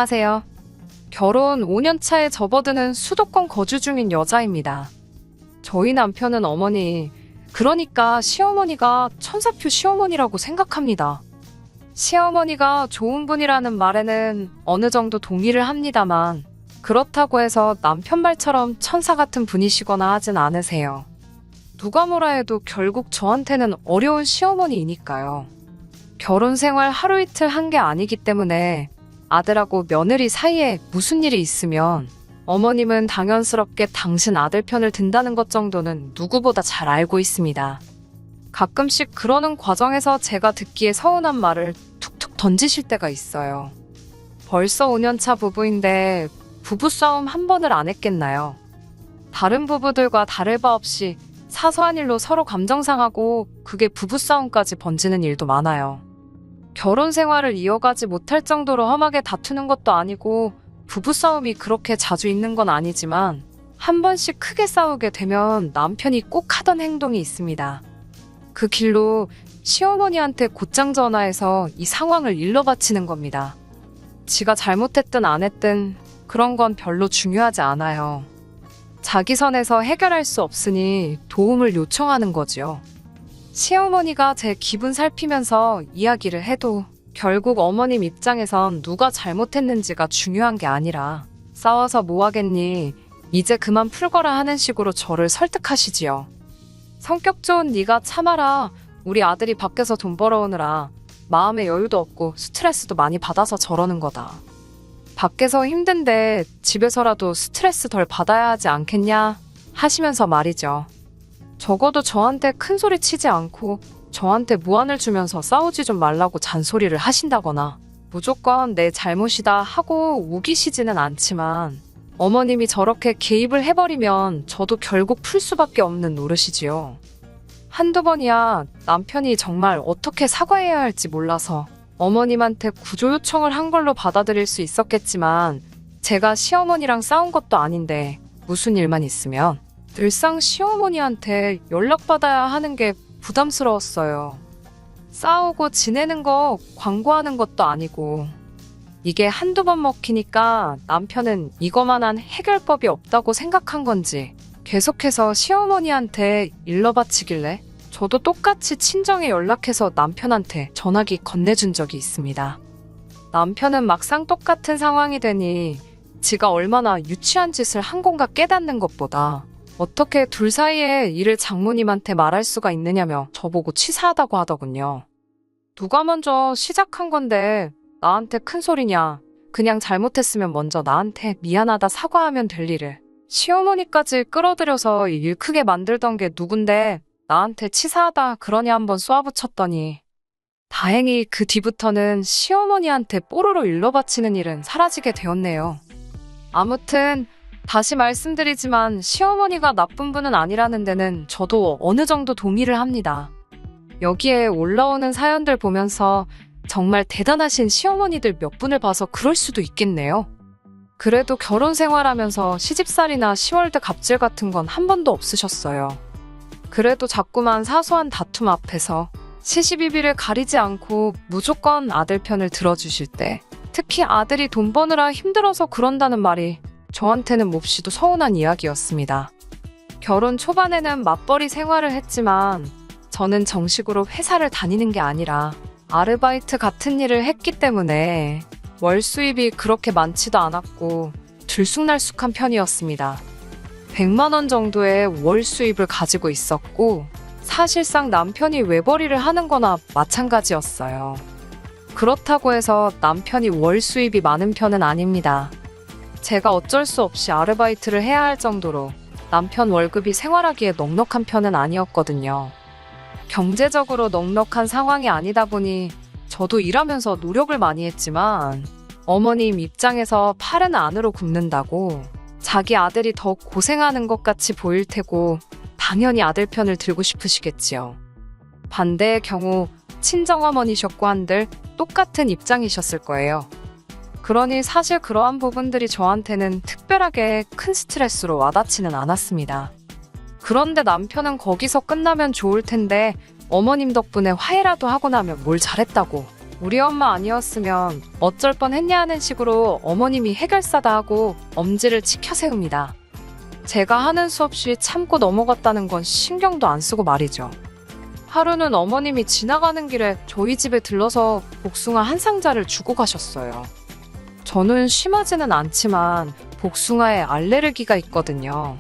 안녕하세요. 결혼 5년 차에 접어드는 수도권 거주 중인 여자입니다. 저희 남편은 어머니, 그러니까 시어머니가 천사표 시어머니라고 생각합니다. 시어머니가 좋은 분이라는 말에는 어느 정도 동의를 합니다만 그렇다고 해서 남편 말처럼 천사 같은 분이시거나 하진 않으세요. 누가 뭐라 해도 결국 저한테는 어려운 시어머니이니까요. 결혼 생활 하루 이틀 한 게 아니기 때문에 아들하고 며느리 사이에 무슨 일이 있으면 어머님은 당연스럽게 당신 아들 편을 든다는 것 정도는 누구보다 잘 알고 있습니다. 가끔씩 그러는 과정에서 제가 듣기에 서운한 말을 툭툭 던지실 때가 있어요. 벌써 5년차 부부인데 부부싸움 한 번을 안 했겠나요? 다른 부부들과 다를 바 없이 사소한 일로 서로 감정 상하고 그게 부부싸움까지 번지는 일도 많아요. 결혼 생활을 이어가지 못할 정도로 험하게 다투는 것도 아니고 부부싸움이 그렇게 자주 있는 건 아니지만 한 번씩 크게 싸우게 되면 남편이 꼭 하던 행동이 있습니다. 그 길로 시어머니한테 곧장 전화해서 이 상황을 일러 바치는 겁니다. 지가 잘못했든 안 했든 그런 건 별로 중요하지 않아요. 자기 선에서 해결할 수 없으니 도움을 요청하는 거지요. 시어머니가 제 기분 살피면서 이야기를 해도 결국 어머님 입장에선 누가 잘못했는지가 중요한 게 아니라 싸워서 뭐 하겠니? 이제 그만 풀거라 하는 식으로 저를 설득하시지요. 성격 좋은 네가 참아라. 우리 아들이 밖에서 돈 벌어오느라 마음의 여유도 없고 스트레스도 많이 받아서 저러는 거다. 밖에서 힘든데 집에서라도 스트레스 덜 받아야 하지 않겠냐? 하시면서 말이죠. 적어도 저한테 큰 소리 치지 않고 저한테 무안을 주면서 싸우지 좀 말라고 잔소리를 하신다거나 무조건 내 잘못이다 하고 우기시지는 않지만 어머님이 저렇게 개입을 해버리면 저도 결국 풀 수밖에 없는 노릇이지요. 한두 번이야 남편이 정말 어떻게 사과해야 할지 몰라서 어머님한테 구조 요청을 한 걸로 받아들일 수 있었겠지만 제가 시어머니랑 싸운 것도 아닌데 무슨 일만 있으면 늘상 시어머니한테 연락받아야 하는 게 부담스러웠어요. 싸우고 지내는 거 광고하는 것도 아니고 이게 한두 번 먹히니까 남편은 이거만한 해결법이 없다고 생각한 건지 계속해서 시어머니한테 일러 바치길래 저도 똑같이 친정에 연락해서 남편한테 전화기 건네준 적이 있습니다. 남편은 막상 똑같은 상황이 되니 지가 얼마나 유치한 짓을 한 건가 깨닫는 것보다 어떻게 둘 사이에 일을 장모님한테 말할 수가 있느냐며 저보고 치사하다고 하더군요. 누가 먼저 시작한 건데 나한테 큰 소리냐. 그냥 잘못했으면 먼저 나한테 미안하다 사과하면 될 일을 시어머니까지 끌어들여서 일 크게 만들던 게 누군데 나한테 치사하다 그러니 한번 쏘아붙였더니 다행히 그 뒤부터는 시어머니한테 뽀로로 일러 바치는 일은 사라지게 되었네요. 아무튼 다시 말씀드리지만 시어머니가 나쁜 분은 아니라는 데는 저도 어느 정도 동의를 합니다. 여기에 올라오는 사연들 보면서 정말 대단하신 시어머니들 몇 분을 봐서 그럴 수도 있겠네요. 그래도 결혼 생활하면서 시집살이나 시월드 갑질 같은 건 한 번도 없으셨어요. 그래도 자꾸만 사소한 다툼 앞에서 시시비비를 가리지 않고 무조건 아들 편을 들어주실 때 특히 아들이 돈 버느라 힘들어서 그런다는 말이 저한테는 몹시도 서운한 이야기였습니다. 결혼 초반에는 맞벌이 생활을 했지만 저는 정식으로 회사를 다니는 게 아니라 아르바이트 같은 일을 했기 때문에 월 수입이 그렇게 많지도 않았고 들쑥날쑥한 편이었습니다. 100만 원 정도의 월 수입을 가지고 있었고 사실상 남편이 외벌이를 하는 거나 마찬가지였어요. 그렇다고 해서 남편이 월 수입이 많은 편은 아닙니다. 제가 어쩔 수 없이 아르바이트를 해야 할 정도로 남편 월급이 생활하기에 넉넉한 편은 아니었거든요. 경제적으로 넉넉한 상황이 아니다 보니 저도 일하면서 노력을 많이 했지만 어머님 입장에서 팔은 안으로 굽는다고 자기 아들이 더 고생하는 것 같이 보일 테고 당연히 아들 편을 들고 싶으시겠지요. 반대의 경우 친정어머니셨고 한들 똑같은 입장이셨을 거예요. 그러니 사실 그러한 부분들이 저한테는 특별하게 큰 스트레스로 와닿지는 않았습니다. 그런데 남편은 거기서 끝나면 좋을 텐데 어머님 덕분에 화해라도 하고 나면 뭘 잘했다고 우리 엄마 아니었으면 어쩔 뻔했냐 하는 식으로 어머님이 해결사다 하고 엄지를 치켜 세웁니다. 제가 하는 수 없이 참고 넘어갔다는 건 신경도 안 쓰고 말이죠. 하루는 어머님이 지나가는 길에 저희 집에 들러서 복숭아 한 상자를 주고 가셨어요. 저는 심하지는 않지만 복숭아에 알레르기가 있거든요.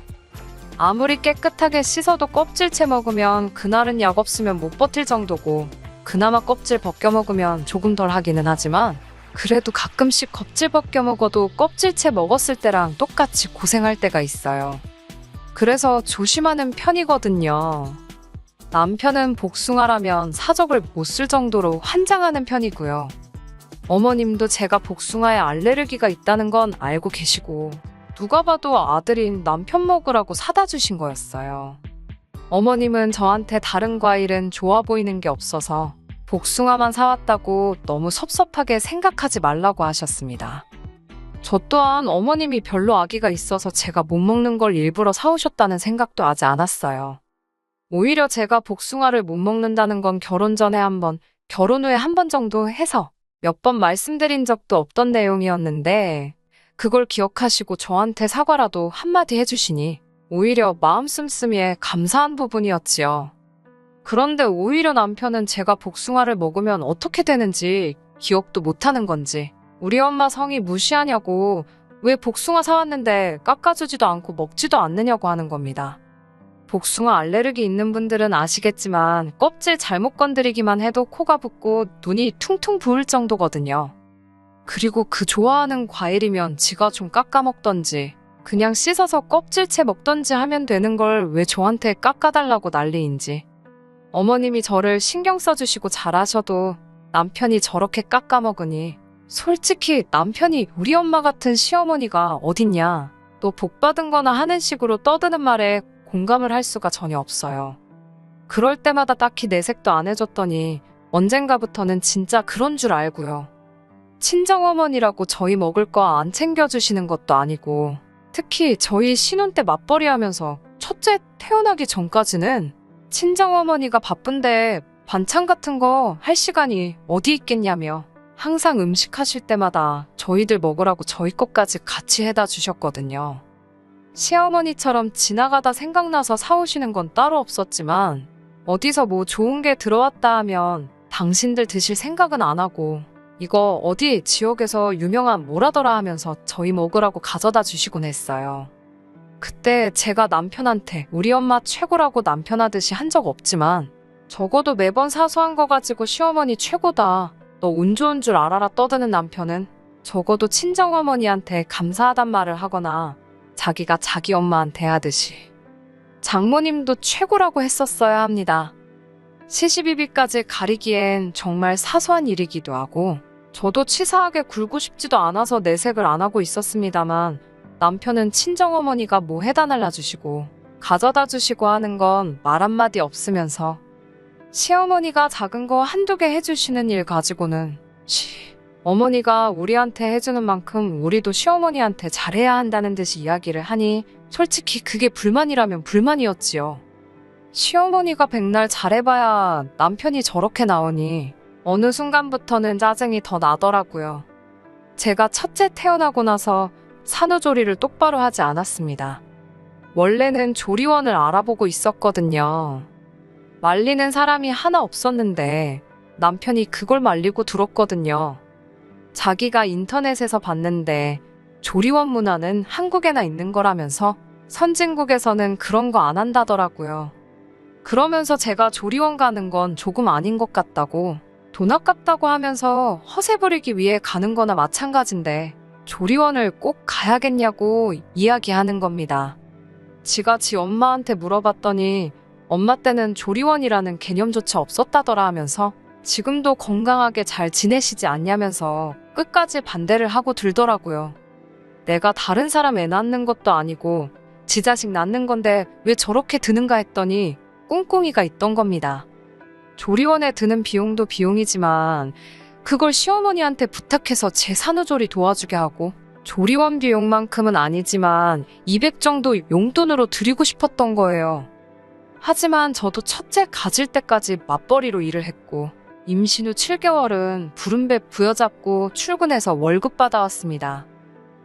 아무리 깨끗하게 씻어도 껍질째 먹으면 그날은 약 없으면 못 버틸 정도고, 그나마 껍질 벗겨 먹으면 조금 덜 하기는 하지만 그래도 가끔씩 껍질 벗겨 먹어도 껍질째 먹었을 때랑 똑같이 고생할 때가 있어요. 그래서 조심하는 편이거든요. 남편은 복숭아라면 사적을 못 쓸 정도로 환장하는 편이고요. 어머님도 제가 복숭아에 알레르기가 있다는 건 알고 계시고, 누가 봐도 아들인 남편 먹으라고 사다 주신 거였어요. 어머님은 저한테 다른 과일은 좋아 보이는 게 없어서 복숭아만 사왔다고 너무 섭섭하게 생각하지 말라고 하셨습니다. 저 또한 어머님이 별로 아기가 있어서 제가 못 먹는 걸 일부러 사오셨다는 생각도 하지 않았어요. 오히려 제가 복숭아를 못 먹는다는 건 결혼 전에 한 번, 결혼 후에 한 번 정도 해서 몇 번 말씀드린 적도 없던 내용이었는데, 그걸 기억하시고 저한테 사과라도 한마디 해주시니 오히려 마음 씀씀이에 감사한 부분이었지요. 그런데 오히려 남편은 제가 복숭아를 먹으면 어떻게 되는지 기억도 못하는 건지, 우리 엄마 성이 무시하냐고, 왜 복숭아 사왔는데 깎아주지도 않고 먹지도 않느냐고 하는 겁니다. 복숭아 알레르기 있는 분들은 아시겠지만 껍질 잘못 건드리기만 해도 코가 붓고 눈이 퉁퉁 부을 정도거든요. 그리고 그 좋아하는 과일이면 지가 좀 깎아 먹던지 그냥 씻어서 껍질째 먹던지 하면 되는 걸 왜 저한테 깎아달라고 난리인지. 어머님이 저를 신경 써주시고 잘하셔도 남편이 저렇게 깎아 먹으니, 솔직히 남편이 우리 엄마 같은 시어머니가 어딨냐, 또 복받은 거나 하는 식으로 떠드는 말에 공감을 할 수가 전혀 없어요. 그럴 때마다 딱히 내색도 안 해줬더니 언젠가부터는 진짜 그런 줄 알고요. 친정어머니라고 저희 먹을 거 안 챙겨주시는 것도 아니고, 특히 저희 신혼 때 맞벌이 하면서 첫째 태어나기 전까지는 친정어머니가 바쁜데 반찬 같은 거 할 시간이 어디 있겠냐며 항상 음식 하실 때마다 저희들 먹으라고 저희 것까지 같이 해다 주셨거든요. 시어머니처럼 지나가다 생각나서 사오시는 건 따로 없었지만, 어디서 뭐 좋은 게 들어왔다 하면 당신들 드실 생각은 안 하고, 이거 어디 지역에서 유명한 뭐라더라 하면서 저희 먹으라고 가져다 주시곤 했어요. 그때 제가 남편한테 우리 엄마 최고라고 남편 하듯이 한 적 없지만, 적어도 매번 사소한 거 가지고 시어머니 최고다, 너 운 좋은 줄 알아라 떠드는 남편은 적어도 친정어머니한테 감사하단 말을 하거나 자기가 자기 엄마한테 하듯이 장모님도 최고라고 했었어야 합니다. 시시비비까지 가리기엔 정말 사소한 일이기도 하고, 저도 치사하게 굴고 싶지도 않아서 내색을 안 하고 있었습니다만, 남편은 친정어머니가 뭐 해다 날라주시고 가져다 주시고 하는 건 말 한마디 없으면서, 시어머니가 작은 거 한두 개 해주시는 일 가지고는 어머니가 우리한테 해주는 만큼 우리도 시어머니한테 잘해야 한다는 듯이 이야기를 하니, 솔직히 그게 불만이라면 불만이었지요. 시어머니가 백날 잘해봐야 남편이 저렇게 나오니 어느 순간부터는 짜증이 더 나더라고요. 제가 첫째 태어나고 나서 산후조리를 똑바로 하지 않았습니다. 원래는 조리원을 알아보고 있었거든요. 말리는 사람이 하나 없었는데 남편이 그걸 말리고 들었거든요. 자기가 인터넷에서 봤는데 조리원 문화는 한국에나 있는 거라면서 선진국에서는 그런 거 안 한다더라고요. 그러면서 제가 조리원 가는 건 조금 아닌 것 같다고, 돈 아깝다고 하면서 허세 부리기 위해 가는 거나 마찬가지인데 조리원을 꼭 가야겠냐고 이야기하는 겁니다. 지가 지 엄마한테 물어봤더니 엄마 때는 조리원이라는 개념조차 없었다더라 하면서 지금도 건강하게 잘 지내시지 않냐면서 끝까지 반대를 하고 들더라고요. 내가 다른 사람 애 낳는 것도 아니고 지 자식 낳는 건데 왜 저렇게 드는가 했더니 꿍꿍이가 있던 겁니다. 조리원에 드는 비용도 비용이지만 그걸 시어머니한테 부탁해서 제 산후조리 도와주게 하고, 조리원 비용만큼은 아니지만 200 정도 용돈으로 드리고 싶었던 거예요. 하지만 저도 첫째 가질 때까지 맞벌이로 일을 했고 임신 후 7개월은 부름배 부여잡고 출근해서 월급 받아왔습니다.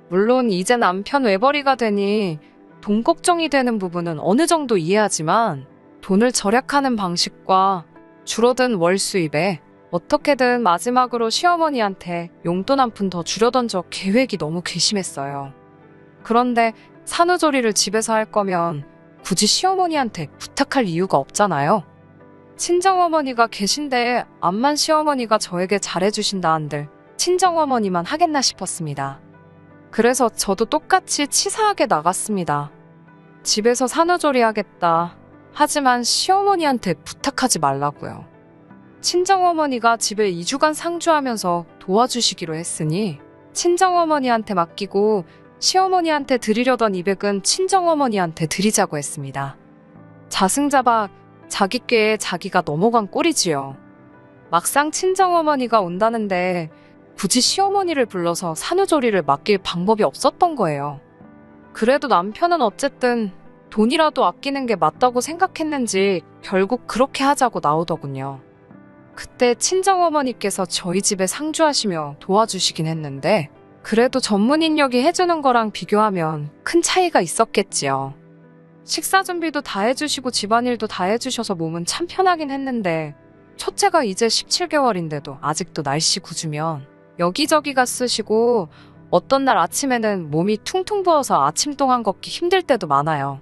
물론 이제 남편 외벌이가 되니 돈 걱정이 되는 부분은 어느 정도 이해하지만 돈을 절약하는 방식과 줄어든 월 수입에 어떻게든 마지막으로 시어머니한테 용돈 한 푼 더 주려던 저 계획이 너무 괘씸했어요. 그런데 산후조리를 집에서 할 거면 굳이 시어머니한테 부탁할 이유가 없잖아요. 친정어머니가 계신데 암만 시어머니가 저에게 잘해주신다 한들 친정어머니만 하겠나 싶었습니다. 그래서 저도 똑같이 치사하게 나갔습니다. 집에서 산후조리 하겠다. 하지만 시어머니한테 부탁하지 말라고요. 친정어머니가 집에 2주간 상주하면서 도와주시기로 했으니 친정어머니한테 맡기고 시어머니한테 드리려던 200은 친정어머니한테 드리자고 했습니다. 자승자박 자기 꾀에 자기가 넘어간 꼴이지요. 막상 친정어머니가 온다는데 굳이 시어머니를 불러서 산후조리를 맡길 방법이 없었던 거예요. 그래도 남편은 어쨌든 돈이라도 아끼는 게 맞다고 생각했는지 결국 그렇게 하자고 나오더군요. 그때 친정어머니께서 저희 집에 상주하시며 도와주시긴 했는데 그래도 전문 인력이 해주는 거랑 비교하면 큰 차이가 있었겠지요. 식사 준비도 다 해주시고 집안일도 다 해주셔서 몸은 참 편하긴 했는데 첫째가 이제 17개월인데도 아직도 날씨 굳으면 여기저기가 쑤시고 어떤 날 아침에는 몸이 퉁퉁 부어서 아침 동안 걷기 힘들 때도 많아요.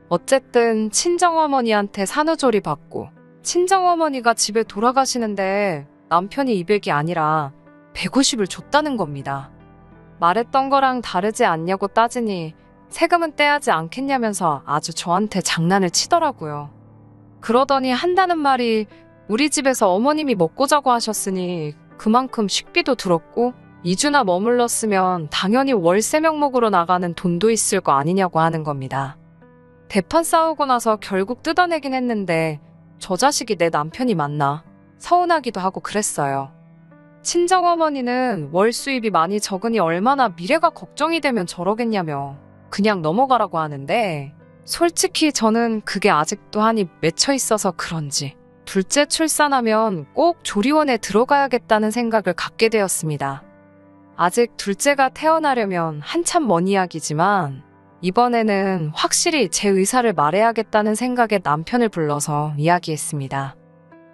어쨌든 친정어머니한테 산후조리 받고 친정어머니가 집에 돌아가시는데 남편이 200이 아니라 150을 줬다는 겁니다. 말했던 거랑 다르지 않냐고 따지니 세금은 떼야지 않겠냐면서 아주 저한테 장난을 치더라고요. 그러더니 한다는 말이 우리 집에서 어머님이 먹고 자고 하셨으니 그만큼 식비도 들었고 2주나 머물렀으면 당연히 월세 명목으로 나가는 돈도 있을 거 아니냐고 하는 겁니다. 대판 싸우고 나서 결국 뜯어내긴 했는데 저 자식이 내 남편이 맞나 서운하기도 하고 그랬어요. 친정어머니는 월 수입이 많이 적으니 얼마나 미래가 걱정이 되면 저러겠냐며 그냥 넘어가라고 하는데 솔직히 저는 그게 아직도 한이 맺혀 있어서 그런지 둘째 출산하면 꼭 조리원에 들어가야겠다는 생각을 갖게 되었습니다. 아직 둘째가 태어나려면 한참 먼 이야기지만 이번에는 확실히 제 의사를 말해야겠다는 생각에 남편을 불러서 이야기했습니다.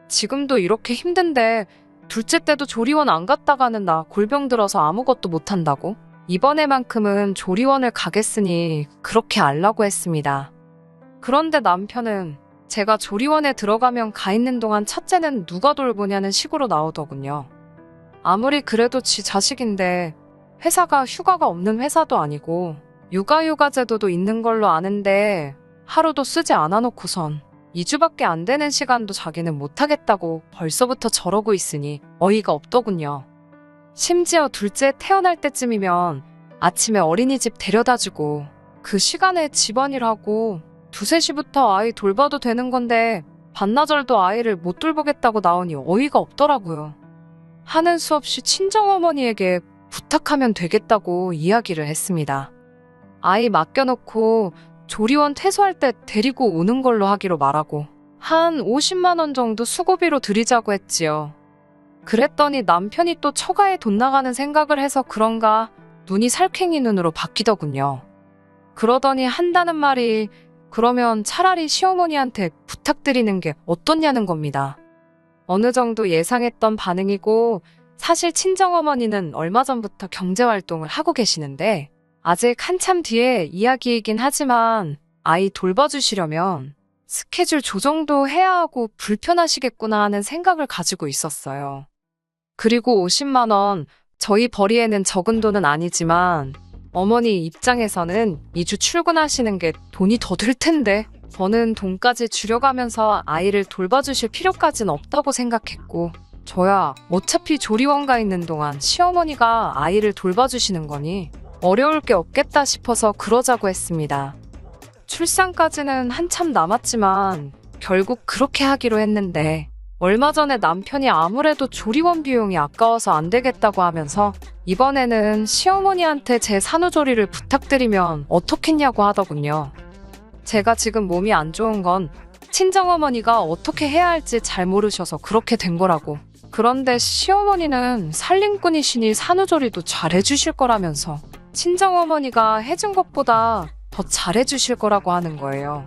지금도 이렇게 힘든데 둘째 때도 조리원 안 갔다가는 나 골병 들어서 아무것도 못한다고? 이번에만큼은 조리원을 가겠으니 그렇게 알라고 했습니다. 그런데 남편은 제가 조리원에 들어가면 가 있는 동안 첫째는 누가 돌보냐는 식으로 나오더군요. 아무리 그래도 지 자식인데 회사가 휴가가 없는 회사도 아니고 육아휴가 제도도 있는 걸로 아는데 하루도 쓰지 않아 놓고선 2주밖에 안 되는 시간도 자기는 못하겠다고 벌써부터 저러고 있으니 어이가 없더군요. 심지어 둘째 태어날 때쯤이면 아침에 어린이집 데려다주고 그 시간에 집안일하고 2, 3시부터 아이 돌봐도 되는 건데 반나절도 아이를 못 돌보겠다고 나오니 어이가 없더라고요. 하는 수 없이 친정어머니에게 부탁하면 되겠다고 이야기를 했습니다. 아이 맡겨놓고 조리원 퇴소할 때 데리고 오는 걸로 하기로 말하고 한 50만 원 정도 수고비로 드리자고 했지요. 그랬더니 남편이 또 처가에 돈 나가는 생각을 해서 그런가 눈이 살쾡이 눈으로 바뀌더군요. 그러더니 한다는 말이 그러면 차라리 시어머니한테 부탁드리는 게 어떻냐는 겁니다. 어느 정도 예상했던 반응이고 사실 친정어머니는 얼마 전부터 경제활동을 하고 계시는데 아직 한참 뒤에 이야기이긴 하지만 아이 돌봐주시려면 스케줄 조정도 해야 하고 불편하시겠구나 하는 생각을 가지고 있었어요. 그리고 50만 원, 저희 벌이에는 적은 돈은 아니지만 어머니 입장에서는 2주 출근하시는 게 돈이 더 들 텐데 저는 돈까지 줄여가면서 아이를 돌봐주실 필요까지는 없다고 생각했고 저야 어차피 조리원 가 있는 동안 시어머니가 아이를 돌봐주시는 거니 어려울 게 없겠다 싶어서 그러자고 했습니다. 출산까지는 한참 남았지만 결국 그렇게 하기로 했는데 얼마 전에 남편이 아무래도 조리원 비용이 아까워서 안 되겠다고 하면서 이번에는 시어머니한테 제 산후조리를 부탁드리면 어떻겠냐고 하더군요. 제가 지금 몸이 안 좋은 건 친정어머니가 어떻게 해야 할지 잘 모르셔서 그렇게 된 거라고 그런데 시어머니는 살림꾼이시니 산후조리도 잘해주실 거라면서 친정어머니가 해준 것보다 더 잘해주실 거라고 하는 거예요.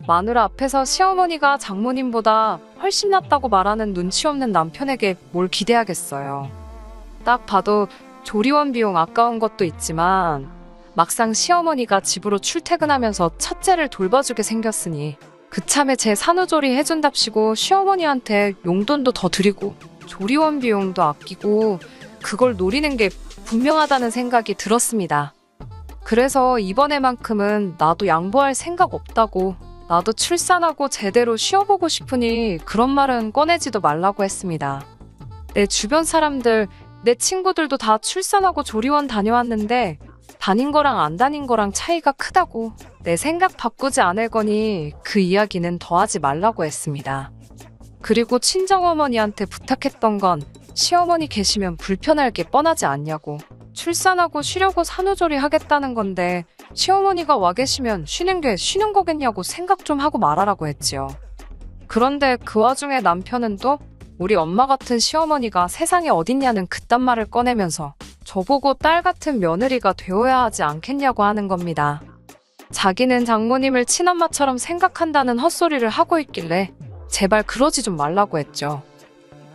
마누라 앞에서 시어머니가 장모님보다 훨씬 낫다고 말하는 눈치 없는 남편에게 뭘 기대하겠어요. 딱 봐도 조리원 비용 아까운 것도 있지만 막상 시어머니가 집으로 출퇴근하면서 첫째를 돌봐주게 생겼으니 그참에 제 산후조리 해준답시고 시어머니한테 용돈도 더 드리고 조리원 비용도 아끼고 그걸 노리는 게 분명하다는 생각이 들었습니다. 그래서 이번에만큼은 나도 양보할 생각 없다고, 나도 출산하고 제대로 쉬어보고 싶으니 그런 말은 꺼내지도 말라고 했습니다. 내 주변 사람들, 내 친구들도 다 출산하고 조리원 다녀왔는데 다닌 거랑 안 다닌 거랑 차이가 크다고, 내 생각 바꾸지 않을 거니 그 이야기는 더 하지 말라고 했습니다. 그리고 친정어머니한테 부탁했던 건 시어머니 계시면 불편할 게 뻔하지 않냐고, 출산하고 쉬려고 산후조리 하겠다는 건데 시어머니가 와 계시면 쉬는 게 쉬는 거겠냐고 생각 좀 하고 말하라고 했지요. 그런데 그 와중에 남편은 또 우리 엄마 같은 시어머니가 세상에 어딨냐는 그딴 말을 꺼내면서 저보고 딸 같은 며느리가 되어야 하지 않겠냐고 하는 겁니다. 자기는 장모님을 친엄마처럼 생각한다는 헛소리를 하고 있길래 제발 그러지 좀 말라고 했죠.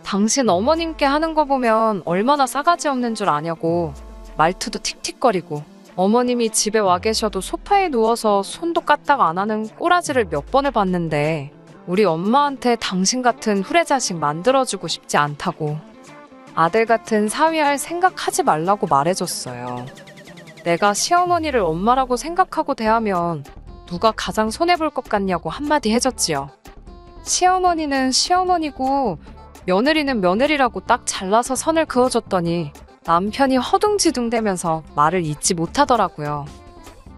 당신 어머님께 하는 거 보면 얼마나 싸가지 없는 줄 아냐고, 말투도 틱틱거리고 어머님이 집에 와 계셔도 소파에 누워서 손도 까딱 안 하는 꼬라지를 몇 번을 봤는데 우리 엄마한테 당신 같은 후레자식 만들어주고 싶지 않다고, 아들 같은 사위할 생각하지 말라고 말해줬어요. 내가 시어머니를 엄마라고 생각하고 대하면 누가 가장 손해볼 것 같냐고 한마디 해줬지요. 시어머니는 시어머니고 며느리는 며느리라고 딱 잘라서 선을 그어줬더니 남편이 허둥지둥대면서 말을 잇지 못하더라고요.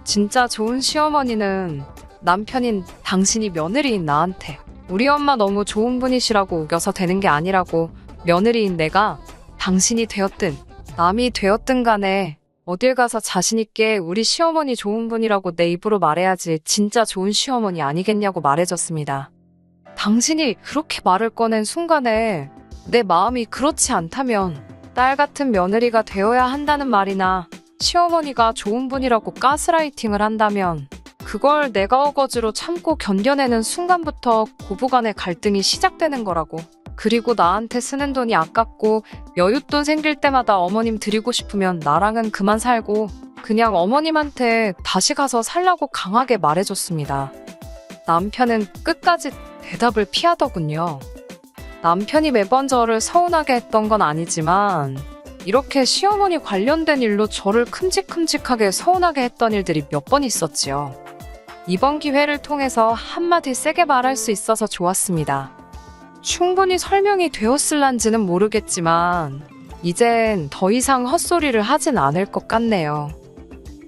진짜 좋은 시어머니는 남편인 당신이 며느리인 나한테 우리 엄마 너무 좋은 분이시라고 우겨서 되는 게 아니라고, 며느리인 내가 당신이 되었든 남이 되었든 간에 어딜 가서 자신있게 우리 시어머니 좋은 분이라고 내 입으로 말해야지 진짜 좋은 시어머니 아니겠냐고 말해줬습니다. 당신이 그렇게 말을 꺼낸 순간에 내 마음이 그렇지 않다면 딸 같은 며느리가 되어야 한다는 말이나 시어머니가 좋은 분이라고 가스라이팅을 한다면 그걸 내가 어거지로 참고 견뎌내는 순간부터 고부간의 갈등이 시작되는 거라고. 그리고 나한테 쓰는 돈이 아깝고 여윳돈 생길 때마다 어머님 드리고 싶으면 나랑은 그만 살고 그냥 어머님한테 다시 가서 살라고 강하게 말해줬습니다. 남편은 끝까지 대답을 피하더군요. 남편이 매번 저를 서운하게 했던 건 아니지만 이렇게 시어머니 관련된 일로 저를 큼직큼직하게 서운하게 했던 일들이 몇 번 있었지요. 이번 기회를 통해서 한마디 세게 말할 수 있어서 좋았습니다. 충분히 설명이 되었을란지는 모르겠지만 이젠 더 이상 헛소리를 하진 않을 것 같네요.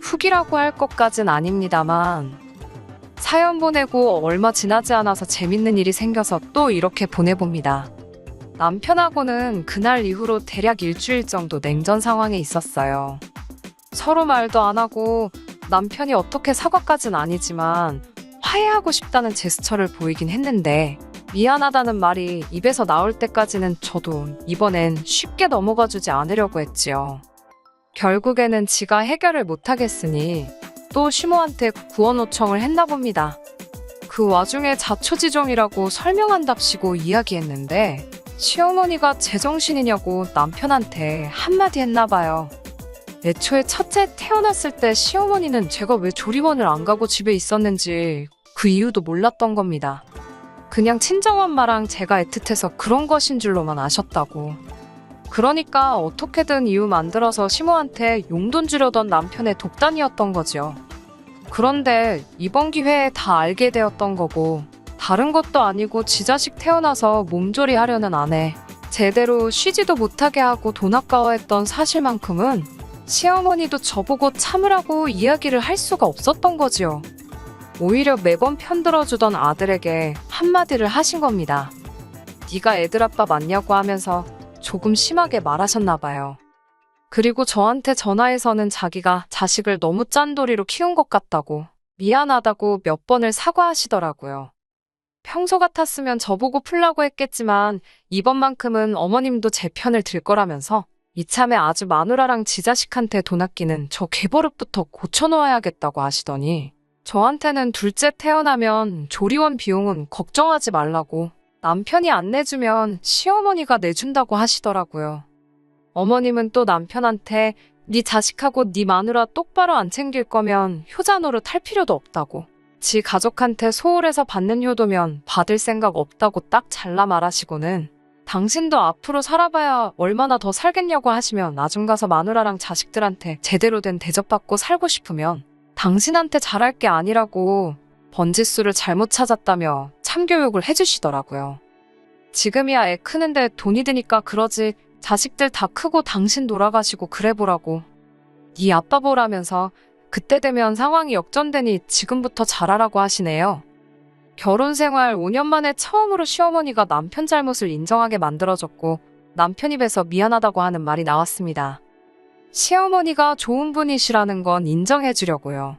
훅이라고 할 것까진 아닙니다만 사연 보내고 얼마 지나지 않아서 재밌는 일이 생겨서 또 이렇게 보내봅니다. 남편하고는 그날 이후로 대략 일주일 정도 냉전 상황에 있었어요. 서로 말도 안 하고 남편이 어떻게 사과까진 아니지만 화해하고 싶다는 제스처를 보이긴 했는데 미안하다는 말이 입에서 나올 때까지는 저도 이번엔 쉽게 넘어가주지 않으려고 했지요. 결국에는 지가 해결을 못하겠으니 또 시모한테 구원 요청을 했나 봅니다. 그 와중에 자초지종이라고 설명한답시고 이야기했는데 시어머니가 제정신이냐고 남편한테 한마디 했나 봐요. 애초에 첫째 태어났을 때 시어머니는 제가 왜 조리원을 안 가고 집에 있었는지 그 이유도 몰랐던 겁니다. 그냥 친정엄마랑 제가 애틋해서 그런 것인 줄로만 아셨다고. 그러니까 어떻게든 이유 만들어서 시모한테 용돈 주려던 남편의 독단이었던 거죠. 그런데 이번 기회에 다 알게 되었던 거고 다른 것도 아니고 지 자식 태어나서 몸조리 하려는 아내, 제대로 쉬지도 못하게 하고 돈 아까워했던 사실만큼은 시어머니도 저보고 참으라고 이야기를 할 수가 없었던 거지요. 오히려 매번 편들어주던 아들에게 한마디를 하신 겁니다. 네가 애들 아빠 맞냐고 하면서 조금 심하게 말하셨나 봐요. 그리고 저한테 전화해서는 자기가 자식을 너무 짠돌이로 키운 것 같다고, 미안하다고 몇 번을 사과하시더라고요. 평소 같았으면 저보고 풀라고 했겠지만 이번만큼은 어머님도 제 편을 들 거라면서 이참에 아주 마누라랑 지자식한테 돈 아끼는 저 개버릇부터 고쳐놓아야겠다고 하시더니 저한테는 둘째 태어나면 조리원 비용은 걱정하지 말라고 남편이 안 내주면 시어머니가 내준다고 하시더라고요. 어머님은 또 남편한테 네 자식하고 네 마누라 똑바로 안 챙길 거면 효자 노릇 할 필요도 없다고. 지 가족한테 소홀해서 받는 효도면 받을 생각 없다고 딱 잘라 말하시고는 당신도 앞으로 살아봐야 얼마나 더 살겠냐고 하시면 나중 가서 마누라랑 자식들한테 제대로 된 대접받고 살고 싶으면 당신한테 잘할 게 아니라고 번짓수를 잘못 찾았다며 참교육을 해주시더라고요. 지금이야 애 크는데 돈이 드니까 그러지 자식들 다 크고 당신 돌아가시고 그래보라고. 네 아빠 보라면서 그때 되면 상황이 역전되니 지금부터 잘하라고 하시네요. 결혼 생활 5년 만에 처음으로 시어머니가 남편 잘못을 인정하게 만들어줬고 남편 입에서 미안하다고 하는 말이 나왔습니다. 시어머니가 좋은 분이시라는 건 인정해 주려고요.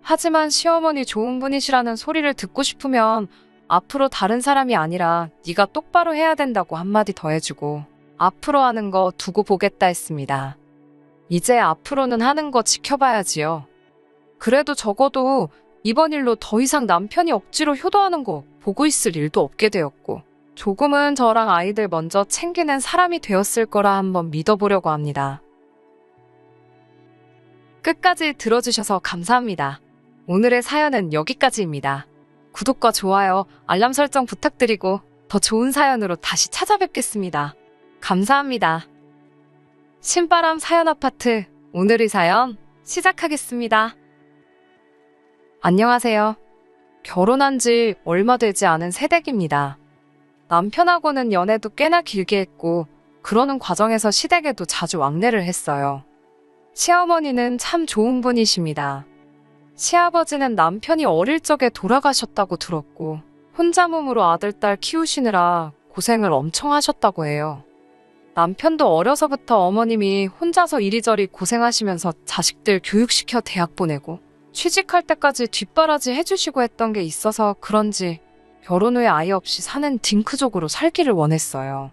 하지만 시어머니 좋은 분이시라는 소리를 듣고 싶으면 앞으로 다른 사람이 아니라 네가 똑바로 해야 된다고 한마디 더 해주고 앞으로 하는 거 두고 보겠다 했습니다. 이제 앞으로는 하는 거 지켜봐야지요. 그래도 적어도 이번 일로 더 이상 남편이 억지로 효도하는 거 보고 있을 일도 없게 되었고 조금은 저랑 아이들 먼저 챙기는 사람이 되었을 거라 한번 믿어보려고 합니다. 끝까지 들어주셔서 감사합니다. 오늘의 사연은 여기까지입니다. 구독과 좋아요, 알람 설정 부탁드리고 더 좋은 사연으로 다시 찾아뵙겠습니다. 감사합니다. 신바람 사연 아파트 오늘의 사연 시작하겠습니다. 안녕하세요. 결혼한 지 얼마 되지 않은 새댁입니다. 남편하고는 연애도 꽤나 길게 했고 그러는 과정에서 시댁에도 자주 왕래를 했어요. 시어머니는 참 좋은 분이십니다. 시아버지는 남편이 어릴 적에 돌아가셨다고 들었고 혼자 몸으로 아들, 딸 키우시느라 고생을 엄청 하셨다고 해요. 남편도 어려서부터 어머님이 혼자서 이리저리 고생하시면서 자식들 교육시켜 대학 보내고 취직할 때까지 뒷바라지 해주시고 했던 게 있어서 그런지 결혼 후에 아이 없이 사는 딩크족으로 살기를 원했어요.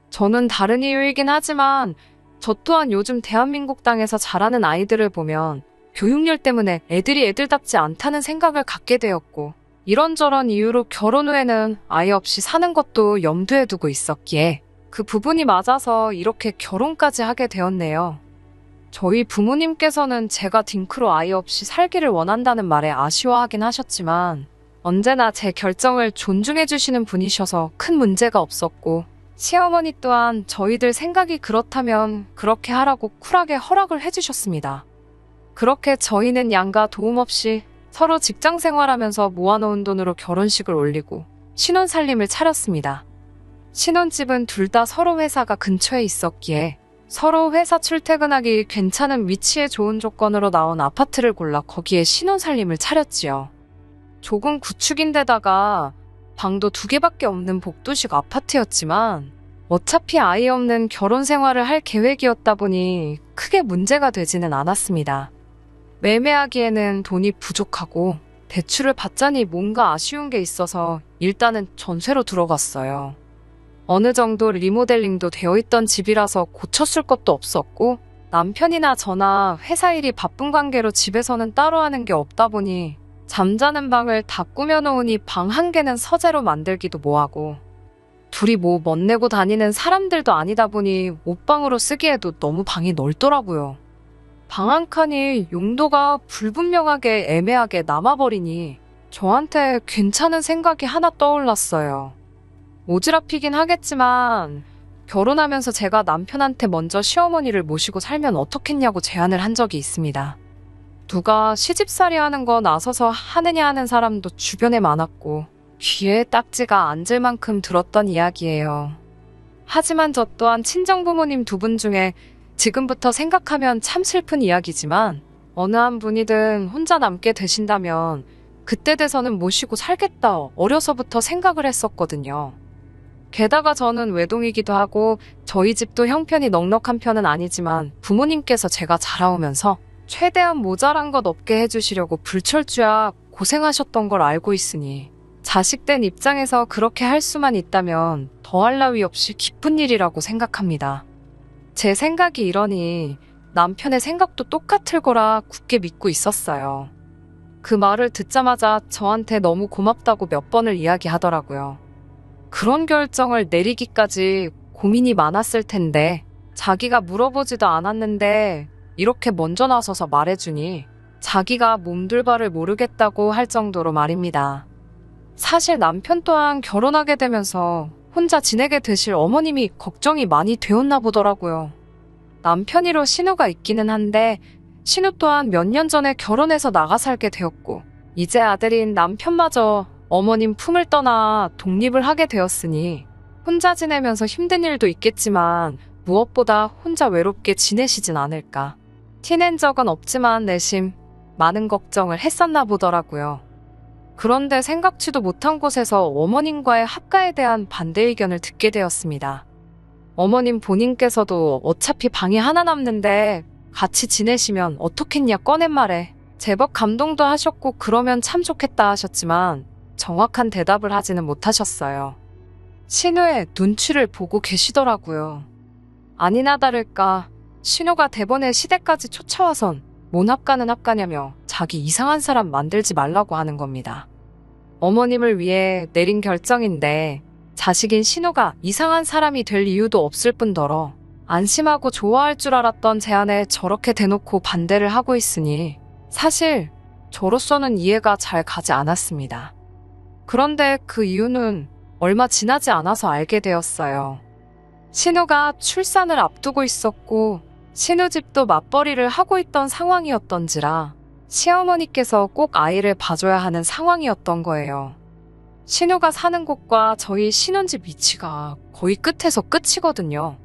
저는 다른 이유이긴 하지만 저 또한 요즘 대한민국 땅에서 자라는 아이들을 보면 교육열 때문에 애들이 애들답지 않다는 생각을 갖게 되었고 이런저런 이유로 결혼 후에는 아이 없이 사는 것도 염두에 두고 있었기에 그 부분이 맞아서 이렇게 결혼까지 하게 되었네요. 저희 부모님께서는 제가 딩크로 아이 없이 살기를 원한다는 말에 아쉬워하긴 하셨지만 언제나 제 결정을 존중해 주시는 분이셔서 큰 문제가 없었고 시어머니 또한 저희들 생각이 그렇다면 그렇게 하라고 쿨하게 허락을 해주셨습니다. 그렇게 저희는 양가 도움 없이 서로 직장 생활하면서 모아놓은 돈으로 결혼식을 올리고 신혼살림을 차렸습니다. 신혼집은 둘 다 서로 회사가 근처에 있었기에 서로 회사 출퇴근하기 괜찮은 위치에 좋은 조건으로 나온 아파트를 골라 거기에 신혼살림을 차렸지요. 조금 구축인데다가 방도 2개밖에 없는 복도식 아파트였지만 어차피 아이 없는 결혼 생활을 할 계획이었다 보니 크게 문제가 되지는 않았습니다. 매매하기에는 돈이 부족하고 대출을 받자니 뭔가 아쉬운 게 있어서 일단은 전세로 들어갔어요. 어느 정도 리모델링도 되어 있던 집이라서 고쳤을 것도 없었고 남편이나 저나 회사 일이 바쁜 관계로 집에서는 따로 하는 게 없다 보니 잠자는 방을 다 꾸며놓으니 방 1개는 서재로 만들기도 뭐하고 둘이 뭐 멋내고 다니는 사람들도 아니다 보니 옷방으로 쓰기에도 너무 방이 넓더라고요. 방 1칸이 용도가 불분명하게 애매하게 남아버리니 저한테 괜찮은 생각이 하나 떠올랐어요. 오지랖이긴 하겠지만 결혼하면서 제가 남편한테 먼저 시어머니를 모시고 살면 어떻겠냐고 제안을 한 적이 있습니다. 누가 시집살이 하는 거 나서서 하느냐 하는 사람도 주변에 많았고 귀에 딱지가 앉을 만큼 들었던 이야기예요. 하지만 저 또한 친정부모님 2분 중에 지금부터 생각하면 참 슬픈 이야기지만 어느 한 분이든 혼자 남게 되신다면 그때 돼서는 모시고 살겠다 어려서부터 생각을 했었거든요. 게다가 저는 외동이기도 하고 저희 집도 형편이 넉넉한 편은 아니지만 부모님께서 제가 자라오면서 최대한 모자란 것 없게 해주시려고 불철주야 고생하셨던 걸 알고 있으니 자식된 입장에서 그렇게 할 수만 있다면 더할 나위 없이 기쁜 일이라고 생각합니다. 제 생각이 이러니 남편의 생각도 똑같을 거라 굳게 믿고 있었어요. 그 말을 듣자마자 저한테 너무 고맙다고 몇 번을 이야기하더라고요. 그런 결정을 내리기까지 고민이 많았을 텐데 자기가 물어보지도 않았는데 이렇게 먼저 나서서 말해주니 자기가 몸둘 바를 모르겠다고 할 정도로 말입니다. 사실 남편 또한 결혼하게 되면서 혼자 지내게 되실 어머님이 걱정이 많이 되었나 보더라고요. 남편이로 신우가 있기는 한데 신우 또한 몇 년 전에 결혼해서 나가 살게 되었고 이제 아들인 남편마저 어머님 품을 떠나 독립을 하게 되었으니 혼자 지내면서 힘든 일도 있겠지만 무엇보다 혼자 외롭게 지내시진 않을까. 티낸 적은 없지만 내심 많은 걱정을 했었나 보더라고요. 그런데 생각지도 못한 곳에서 어머님과의 합가에 대한 반대 의견을 듣게 되었습니다. 어머님 본인께서도 어차피 방이 하나 남는데 같이 지내시면 어떻겠냐 꺼낸 말에 제법 감동도 하셨고 그러면 참 좋겠다 하셨지만 정확한 대답을 하지는 못하셨어요. 신우의 눈치를 보고 계시더라고요. 아니나 다를까 신우가 대번에 시댁까지 쫓아와선 뭔 합가는 합가냐며 자기 이상한 사람 만들지 말라고 하는 겁니다. 어머님을 위해 내린 결정인데 자식인 신우가 이상한 사람이 될 이유도 없을 뿐더러 안심하고 좋아할 줄 알았던 제안에 저렇게 대놓고 반대를 하고 있으니 사실 저로서는 이해가 잘 가지 않았습니다. 그런데 그 이유는 얼마 지나지 않아서 알게 되었어요. 신우가 출산을 앞두고 있었고 신우 집도 맞벌이를 하고 있던 상황이었던지라 시어머니께서 꼭 아이를 봐줘야 하는 상황이었던 거예요. 신우가 사는 곳과 저희 신혼집 위치가 거의 끝에서 끝이거든요.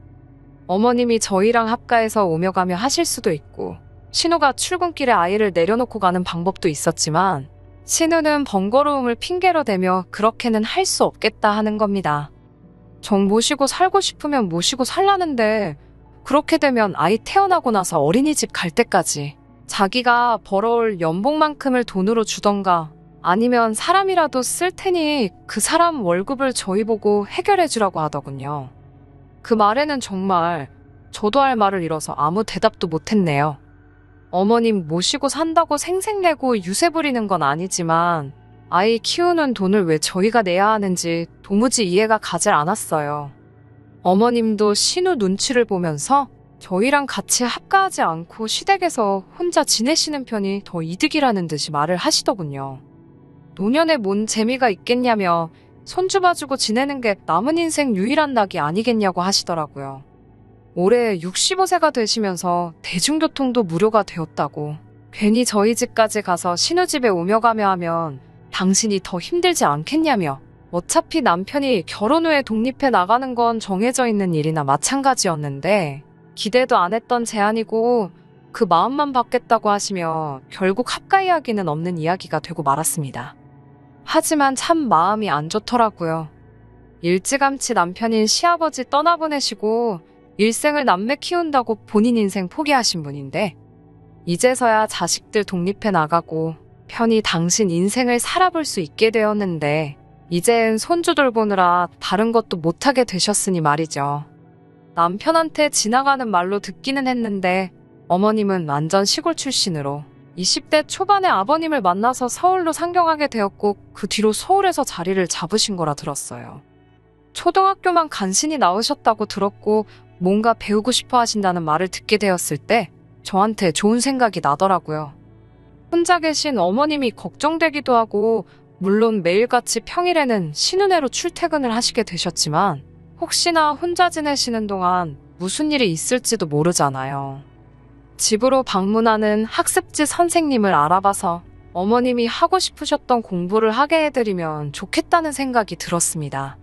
어머님이 저희랑 합가해서 오며 가며 하실 수도 있고 신우가 출근길에 아이를 내려놓고 가는 방법도 있었지만 신우는 번거로움을 핑계로 대며 그렇게는 할 수 없겠다 하는 겁니다. 정 모시고 살고 싶으면 모시고 살라는데 그렇게 되면 아이 태어나고 나서 어린이집 갈 때까지 자기가 벌어올 연봉만큼을 돈으로 주던가 아니면 사람이라도 쓸 테니 그 사람 월급을 저희 보고 해결해 주라고 하더군요. 그 말에는 정말 저도 할 말을 잃어서 아무 대답도 못했네요. 어머님 모시고 산다고 생색내고 유세 부리는 건 아니지만 아이 키우는 돈을 왜 저희가 내야 하는지 도무지 이해가 가질 않았어요. 어머님도 신우 눈치를 보면서 저희랑 같이 합가하지 않고 시댁에서 혼자 지내시는 편이 더 이득이라는 듯이 말을 하시더군요. 노년에 뭔 재미가 있겠냐며 손주 봐주고 지내는 게 남은 인생 유일한 낙이 아니겠냐고 하시더라고요. 올해 65세가 되시면서 대중교통도 무료가 되었다고 괜히 저희 집까지 가서 신우집에 오며 가며 하면 당신이 더 힘들지 않겠냐며 어차피 남편이 결혼 후에 독립해 나가는 건 정해져 있는 일이나 마찬가지였는데 기대도 안 했던 제안이고 그 마음만 받겠다고 하시며 결국 합가 이야기는 없는 이야기가 되고 말았습니다. 하지만 참 마음이 안 좋더라고요. 일찌감치 남편인 시아버지 떠나보내시고 일생을 남매 키운다고 본인 인생 포기하신 분인데 이제서야 자식들 독립해 나가고 편히 당신 인생을 살아볼 수 있게 되었는데 이젠 손주 돌보느라 다른 것도 못하게 되셨으니 말이죠. 남편한테 지나가는 말로 듣기는 했는데 어머님은 완전 시골 출신으로 20대 초반에 아버님을 만나서 서울로 상경하게 되었고 그 뒤로 서울에서 자리를 잡으신 거라 들었어요. 초등학교만 간신히 나오셨다고 들었고 뭔가 배우고 싶어 하신다는 말을 듣게 되었을 때 저한테 좋은 생각이 나더라고요. 혼자 계신 어머님이 걱정되기도 하고 물론 매일같이 평일에는 신은혜로 출퇴근을 하시게 되셨지만 혹시나 혼자 지내시는 동안 무슨 일이 있을지도 모르잖아요. 집으로 방문하는 학습지 선생님을 알아봐서 어머님이 하고 싶으셨던 공부를 하게 해드리면 좋겠다는 생각이 들었습니다.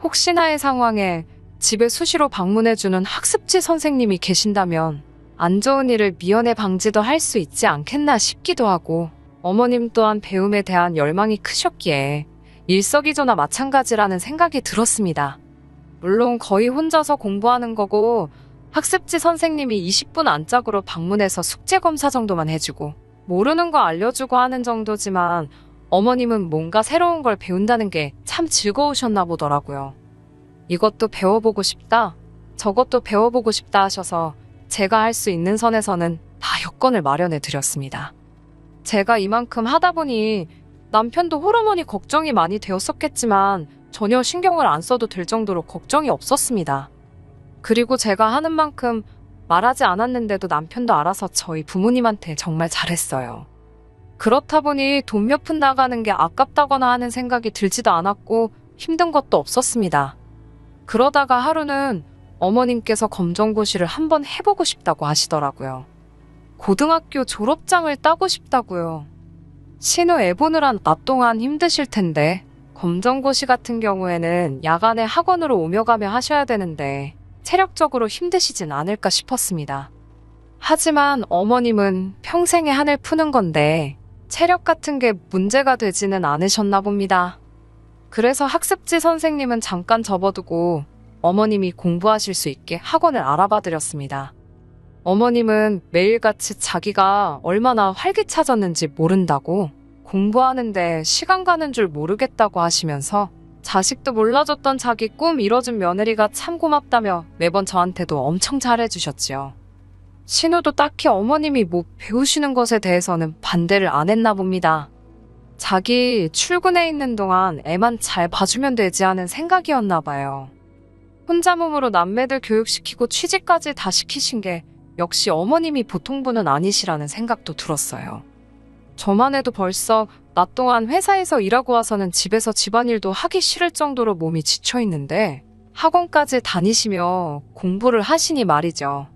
혹시나의 상황에 집에 수시로 방문해주는 학습지 선생님이 계신다면 안 좋은 일을 미연에 방지도 할 수 있지 않겠나 싶기도 하고 어머님 또한 배움에 대한 열망이 크셨기에 일석이조나 마찬가지라는 생각이 들었습니다. 물론 거의 혼자서 공부하는 거고 학습지 선생님이 20분 안짝으로 방문해서 숙제 검사 정도만 해주고 모르는 거 알려주고 하는 정도지만 어머님은 뭔가 새로운 걸 배운다는 게 참 즐거우셨나 보더라고요. 이것도 배워보고 싶다, 저것도 배워보고 싶다 하셔서 제가 할 수 있는 선에서는 다 여건을 마련해 드렸습니다. 제가 이만큼 하다 보니 남편도 호르몬이 걱정이 많이 되었었겠지만 전혀 신경을 안 써도 될 정도로 걱정이 없었습니다. 그리고 제가 하는 만큼 말하지 않았는데도 남편도 알아서 저희 부모님한테 정말 잘했어요. 그렇다 보니 돈 몇 푼 나가는 게 아깝다거나 하는 생각이 들지도 않았고 힘든 것도 없었습니다. 그러다가 하루는 어머님께서 검정고시를 한번 해보고 싶다고 하시더라고요. 고등학교 졸업장을 따고 싶다고요. 신우 애 보느라 낮 동안 힘드실 텐데 검정고시 같은 경우에는 야간에 학원으로 오며 가며 하셔야 되는데 체력적으로 힘드시진 않을까 싶었습니다. 하지만 어머님은 평생의 한을 푸는 건데 체력 같은 게 문제가 되지는 않으셨나 봅니다. 그래서 학습지 선생님은 잠깐 접어두고 어머님이 공부하실 수 있게 학원을 알아봐 드렸습니다. 어머님은 매일같이 자기가 얼마나 활기차졌는지 모른다고, 공부하는데 시간 가는 줄 모르겠다고 하시면서 자식도 몰라줬던 자기 꿈 이뤄준 며느리가 참 고맙다며 매번 저한테도 엄청 잘해주셨지요. 신우도 딱히 어머님이 뭐 배우시는 것에 대해서는 반대를 안 했나 봅니다. 자기 출근해 있는 동안 애만 잘 봐주면 되지 하는 생각이었나 봐요. 혼자 몸으로 남매들 교육시키고 취직까지 다 시키신 게 역시 어머님이 보통 분은 아니시라는 생각도 들었어요. 저만 해도 벌써 낮 동안 회사에서 일하고 와서는 집에서 집안일도 하기 싫을 정도로 몸이 지쳐 있는데 학원까지 다니시며 공부를 하시니 말이죠.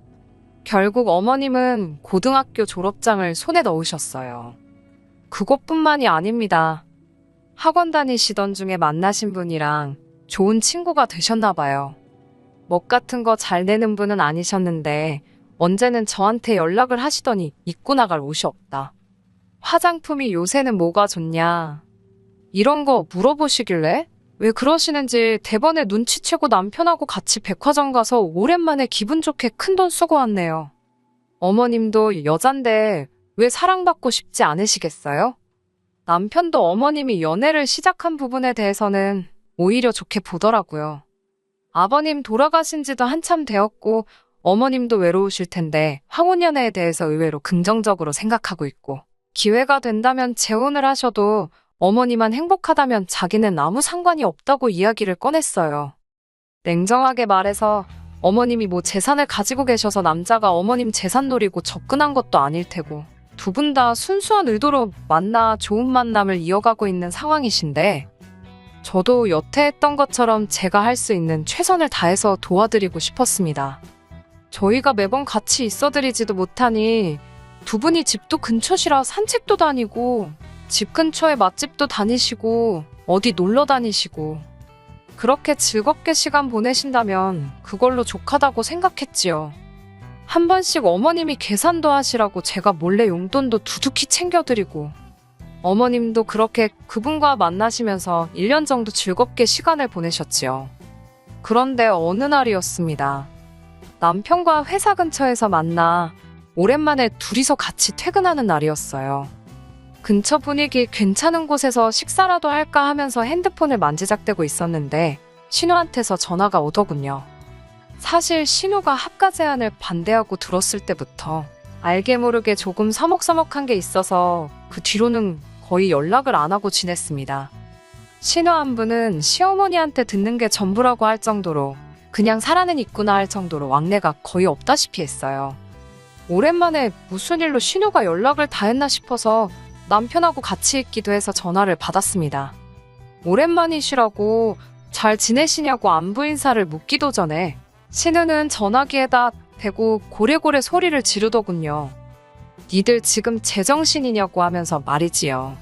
결국 어머님은 고등학교 졸업장을 손에 넣으셨어요. 그것뿐만이 아닙니다. 학원 다니시던 중에 만나신 분이랑 좋은 친구가 되셨나 봐요. 멋 같은 거 잘 내는 분은 아니셨는데 언제는 저한테 연락을 하시더니 입고 나갈 옷이 없다, 화장품이 요새는 뭐가 좋냐, 이런 거 물어보시길래 왜 그러시는지 대번에 눈치채고 남편하고 같이 백화점 가서 오랜만에 기분 좋게 큰돈 쓰고 왔네요. 어머님도 여잔데 왜 사랑받고 싶지 않으시겠어요? 남편도 어머님이 연애를 시작한 부분에 대해서는 오히려 좋게 보더라고요. 아버님 돌아가신 지도 한참 되었고 어머님도 외로우실 텐데 황혼연애에 대해서 의외로 긍정적으로 생각하고 있고, 기회가 된다면 재혼을 하셔도 어머니만 행복하다면 자기는 아무 상관이 없다고 이야기를 꺼냈어요. 냉정하게 말해서 어머님이 뭐 재산을 가지고 계셔서 남자가 어머님 재산 노리고 접근한 것도 아닐 테고 두 분 다 순수한 의도로 만나 좋은 만남을 이어가고 있는 상황이신데 저도 여태 했던 것처럼 제가 할 수 있는 최선을 다해서 도와드리고 싶었습니다. 저희가 매번 같이 있어드리지도 못하니 두 분이 집도 근처시라 산책도 다니고 집 근처에 맛집도 다니시고 어디 놀러 다니시고 그렇게 즐겁게 시간 보내신다면 그걸로 족하다고 생각했지요. 한 번씩 어머님이 계산도 하시라고 제가 몰래 용돈도 두둑히 챙겨드리고 어머님도 그렇게 그분과 만나시면서 1년 정도 즐겁게 시간을 보내셨지요. 그런데 어느 날이었습니다. 남편과 회사 근처에서 만나 오랜만에 둘이서 같이 퇴근하는 날이었어요. 근처 분위기 괜찮은 곳에서 식사라도 할까 하면서 핸드폰을 만지작대고 있었는데 신우한테서 전화가 오더군요. 사실 신우가 합가 제안을 반대하고 들었을 때부터 알게 모르게 조금 서먹서먹한 게 있어서 그 뒤로는 거의 연락을 안 하고 지냈습니다. 신우 안부는 시어머니한테 듣는 게 전부라고 할 정도로 그냥 살아는 있구나 할 정도로 왕래가 거의 없다시피 했어요. 오랜만에 무슨 일로 신우가 연락을 다 했나 싶어서 남편하고 같이 있기도 해서 전화를 받았습니다. 오랜만이시라고 잘 지내시냐고 안부 인사를 묻기도 전에 신우는 전화기에다 대고 고래고래 소리를 지르더군요. 니들 지금 제정신이냐고 하면서 말이지요.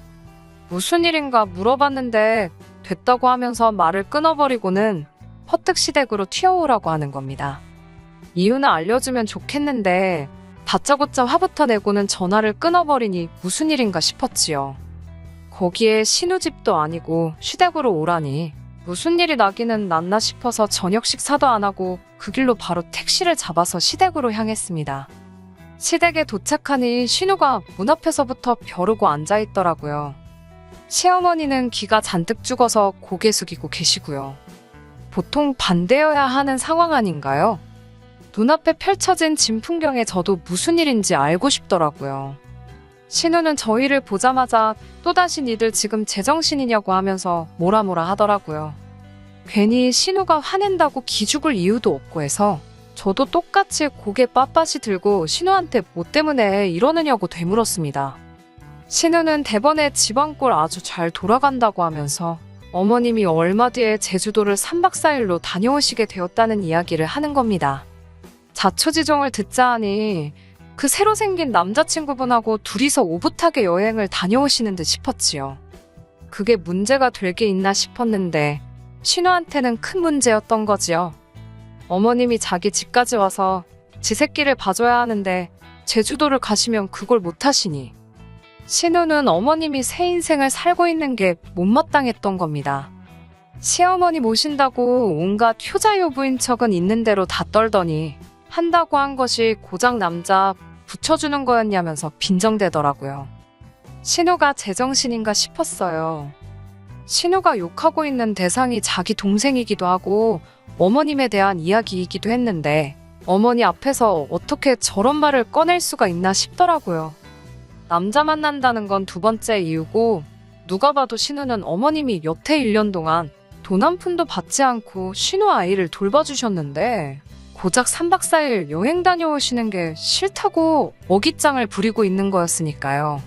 무슨 일인가 물어봤는데 됐다고 하면서 말을 끊어버리고는 퍼뜩시댁으로 튀어오라고 하는 겁니다. 이유는 알려주면 좋겠는데 다짜고짜 화부터 내고는 전화를 끊어버리니 무슨 일인가 싶었지요. 거기에 신우 집도 아니고 시댁으로 오라니 무슨 일이 나기는 났나 싶어서 저녁 식사도 안 하고 그 길로 바로 택시를 잡아서 시댁으로 향했습니다. 시댁에 도착하니 신우가 문 앞에서부터 벼르고 앉아있더라고요. 시어머니는 귀가 잔뜩 죽어서 고개 숙이고 계시고요. 보통 반대여야 하는 상황 아닌가요? 눈앞에 펼쳐진 진풍경에 저도 무슨 일인지 알고 싶더라고요. 신우는 저희를 보자마자 또다시 니들 지금 제정신이냐고 하면서 뭐라 하더라고요. 괜히 신우가 화낸다고 기죽을 이유도 없고 해서 저도 똑같이 고개 빳빳이 들고 신우한테 뭐 때문에 이러느냐고 되물었습니다. 신우는 대번에 집안꼴 아주 잘 돌아간다고 하면서 어머님이 얼마 뒤에 제주도를 3박 4일로 다녀오시게 되었다는 이야기를 하는 겁니다. 자초지종을 듣자 하니 그 새로 생긴 남자친구분하고 둘이서 오붓하게 여행을 다녀오시는 듯 싶었지요. 그게 문제가 될 게 있나 싶었는데 신우한테는 큰 문제였던 거지요. 어머님이 자기 집까지 와서 지 새끼를 봐줘야 하는데 제주도를 가시면 그걸 못하시니 신우는 어머님이 새 인생을 살고 있는 게 못마땅했던 겁니다. 시어머니 모신다고 온갖 효자효부인 척은 있는 대로 다 떨더니 한다고 한 것이 고작 남자 붙여주는 거였냐면서 빈정대더라고요. 신우가 제정신인가 싶었어요. 신우가 욕하고 있는 대상이 자기 동생이기도 하고 어머님에 대한 이야기이기도 했는데 어머니 앞에서 어떻게 저런 말을 꺼낼 수가 있나 싶더라고요. 남자 만난다는 건 두 번째 이유고 누가 봐도 신우는 어머님이 여태 1년 동안 돈 한 푼도 받지 않고 신우 아이를 돌봐주셨는데 고작 3박 4일 여행 다녀오시는 게 싫다고 어깃장을 부리고 있는 거였으니까요.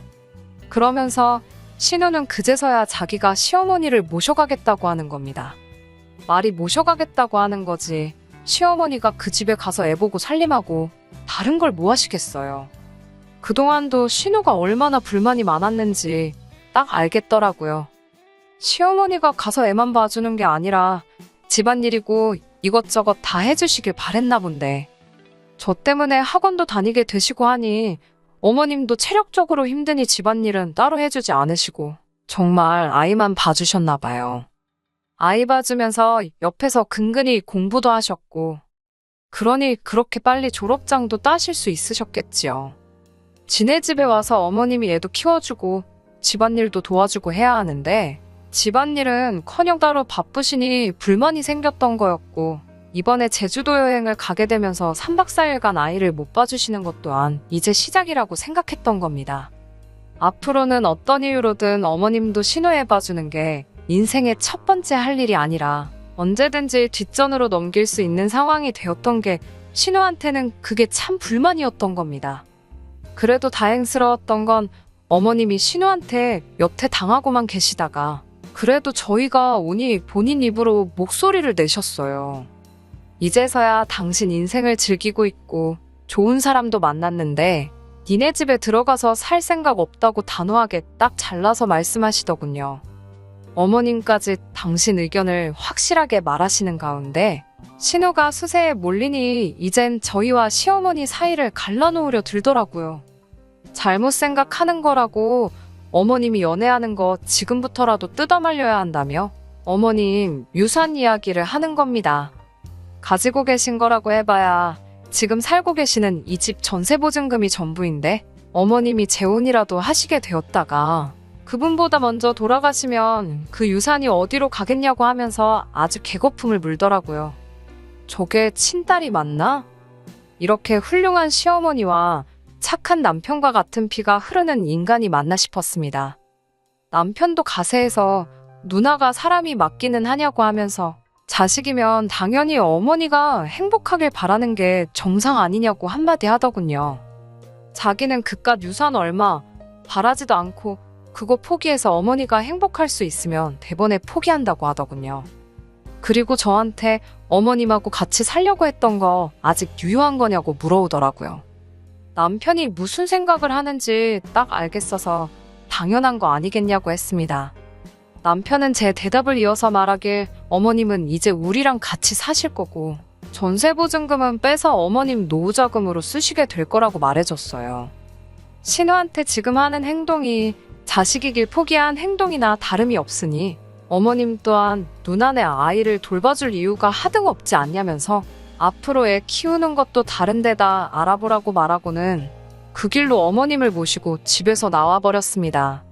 그러면서 신우는 그제서야 자기가 시어머니를 모셔가겠다고 하는 겁니다. 말이 모셔가겠다고 하는 거지 시어머니가 그 집에 가서 애보고 살림하고 다른 걸 뭐 하시겠어요. 그동안도 신우가 얼마나 불만이 많았는지 딱 알겠더라고요. 시어머니가 가서 애만 봐주는 게 아니라 집안일이고 이것저것 다 해주시길 바랬나 본데 저 때문에 학원도 다니게 되시고 하니 어머님도 체력적으로 힘드니 집안일은 따로 해주지 않으시고 정말 아이만 봐주셨나 봐요. 아이 봐주면서 옆에서 근근히 공부도 하셨고 그러니 그렇게 빨리 졸업장도 따실 수 있으셨겠지요. 지네 집에 와서 어머님이 애도 키워주고 집안일도 도와주고 해야 하는데 집안일은커녕 따로 바쁘시니 불만이 생겼던 거였고 이번에 제주도 여행을 가게 되면서 3박 4일간 아이를 못 봐주시는 것 또한 이제 시작이라고 생각했던 겁니다. 앞으로는 어떤 이유로든 어머님도 신우해 봐주는 게 인생의 첫 번째 할 일이 아니라 언제든지 뒷전으로 넘길 수 있는 상황이 되었던 게 신우한테는 그게 참 불만이었던 겁니다. 그래도 다행스러웠던 건 어머님이 신우한테 여태 당하고만 계시다가 그래도 저희가 오니 본인 입으로 목소리를 내셨어요. 이제서야 당신 인생을 즐기고 있고 좋은 사람도 만났는데 니네 집에 들어가서 살 생각 없다고 단호하게 딱 잘라서 말씀하시더군요. 어머님까지 당신 의견을 확실하게 말하시는 가운데 신우가 수세에 몰리니 이젠 저희와 시어머니 사이를 갈라놓으려 들더라고요. 잘못 생각하는 거라고 어머님이 연애하는 거 지금부터라도 뜯어말려야 한다며 어머님 유산 이야기를 하는 겁니다. 가지고 계신 거라고 해봐야 지금 살고 계시는 이 집 전세보증금이 전부인데 어머님이 재혼이라도 하시게 되었다가 그분보다 먼저 돌아가시면 그 유산이 어디로 가겠냐고 하면서 아주 개거품을 물더라고요. 저게 친딸이 맞나? 이렇게 훌륭한 시어머니와 착한 남편과 같은 피가 흐르는 인간이 맞나 싶었습니다. 남편도 가세해서 누나가 사람이 맞기는 하냐고 하면서 자식이면 당연히 어머니가 행복하길 바라는 게 정상 아니냐고 한마디 하더군요. 자기는 그깟 유산 얼마 바라지도 않고 그거 포기해서 어머니가 행복할 수 있으면 대번에 포기한다고 하더군요. 그리고 저한테 어머님하고 같이 살려고 했던 거 아직 유효한 거냐고 물어오더라고요. 남편이 무슨 생각을 하는지 딱 알겠어서 당연한 거 아니겠냐고 했습니다. 남편은 제 대답을 이어서 말하길 어머님은 이제 우리랑 같이 사실 거고 전세보증금은 빼서 어머님 노후자금으로 쓰시게 될 거라고 말해줬어요. 신우한테 지금 하는 행동이 자식이길 포기한 행동이나 다름이 없으니 어머님 또한 누나네 아이를 돌봐줄 이유가 하등 없지 않냐면서 앞으로 애 키우는 것도 다른 데다 알아보라고 말하고는 그 길로 어머님을 모시고 집에서 나와버렸습니다.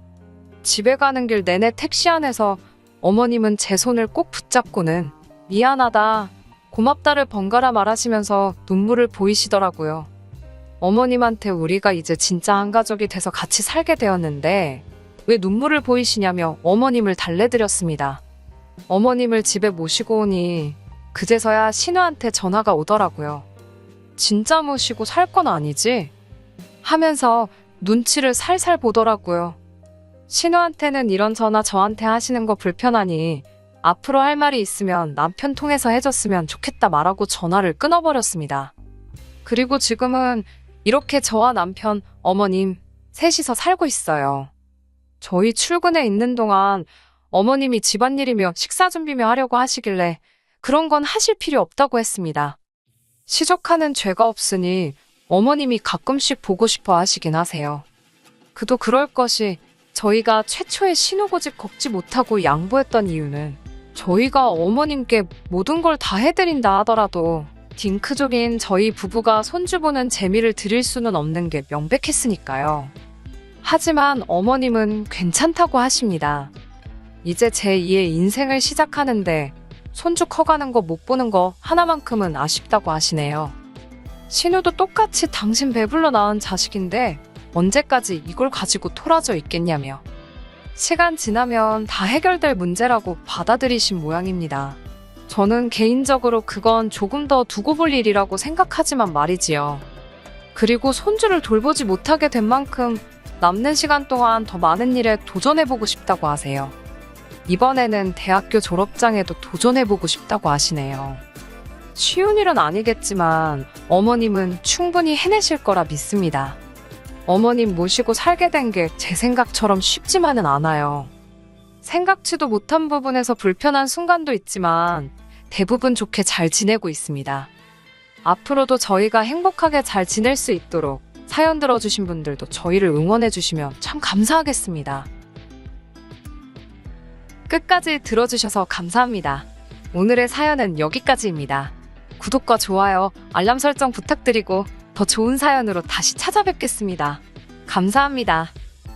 집에 가는 길 내내 택시 안에서 어머님은 제 손을 꼭 붙잡고는 미안하다, 고맙다를 번갈아 말하시면서 눈물을 보이시더라고요. 어머님한테 우리가 이제 진짜 한 가족이 돼서 같이 살게 되었는데 왜 눈물을 보이시냐며 어머님을 달래드렸습니다. 어머님을 집에 모시고 오니 그제서야 신우한테 전화가 오더라고요. 진짜 모시고 살 건 아니지? 하면서 눈치를 살살 보더라고요. 신우한테는 이런 전화 저한테 하시는 거 불편하니 앞으로 할 말이 있으면 남편 통해서 해줬으면 좋겠다 말하고 전화를 끊어버렸습니다. 그리고 지금은 이렇게 저와 남편, 어머님 셋이서 살고 있어요. 저희 출근해 있는 동안 어머님이 집안일이며 식사 준비며 하려고 하시길래 그런 건 하실 필요 없다고 했습니다. 시족하는 죄가 없으니 어머님이 가끔씩 보고 싶어 하시긴 하세요. 그도 그럴 것이 저희가 최초의 신우고집 걷지 못하고 양보했던 이유는 저희가 어머님께 모든 걸 다 해드린다 하더라도 딩크족인 저희 부부가 손주 보는 재미를 드릴 수는 없는 게 명백했으니까요. 하지만 어머님은 괜찮다고 하십니다. 이제 제2의 인생을 시작하는데 손주 커가는 거 못 보는 거 하나만큼은 아쉽다고 하시네요. 신우도 똑같이 당신 배불러 낳은 자식인데 언제까지 이걸 가지고 토라져 있겠냐며 시간 지나면 다 해결될 문제라고 받아들이신 모양입니다. 저는 개인적으로 그건 조금 더 두고 볼 일이라고 생각하지만 말이지요. 그리고 손주를 돌보지 못하게 된 만큼 남는 시간 동안 더 많은 일에 도전해보고 싶다고 하세요. 이번에는 대학교 졸업장에도 도전해보고 싶다고 하시네요. 쉬운 일은 아니겠지만 어머님은 충분히 해내실 거라 믿습니다. 어머님 모시고 살게 된 게 제 생각처럼 쉽지만은 않아요. 생각지도 못한 부분에서 불편한 순간도 있지만 대부분 좋게 잘 지내고 있습니다. 앞으로도 저희가 행복하게 잘 지낼 수 있도록 사연 들어주신 분들도 저희를 응원해주시면 참 감사하겠습니다. 끝까지 들어주셔서 감사합니다. 오늘의 사연은 여기까지입니다. 구독과 좋아요, 알람 설정 부탁드리고 더 좋은 사연으로 다시 찾아뵙겠습니다. 감사합니다.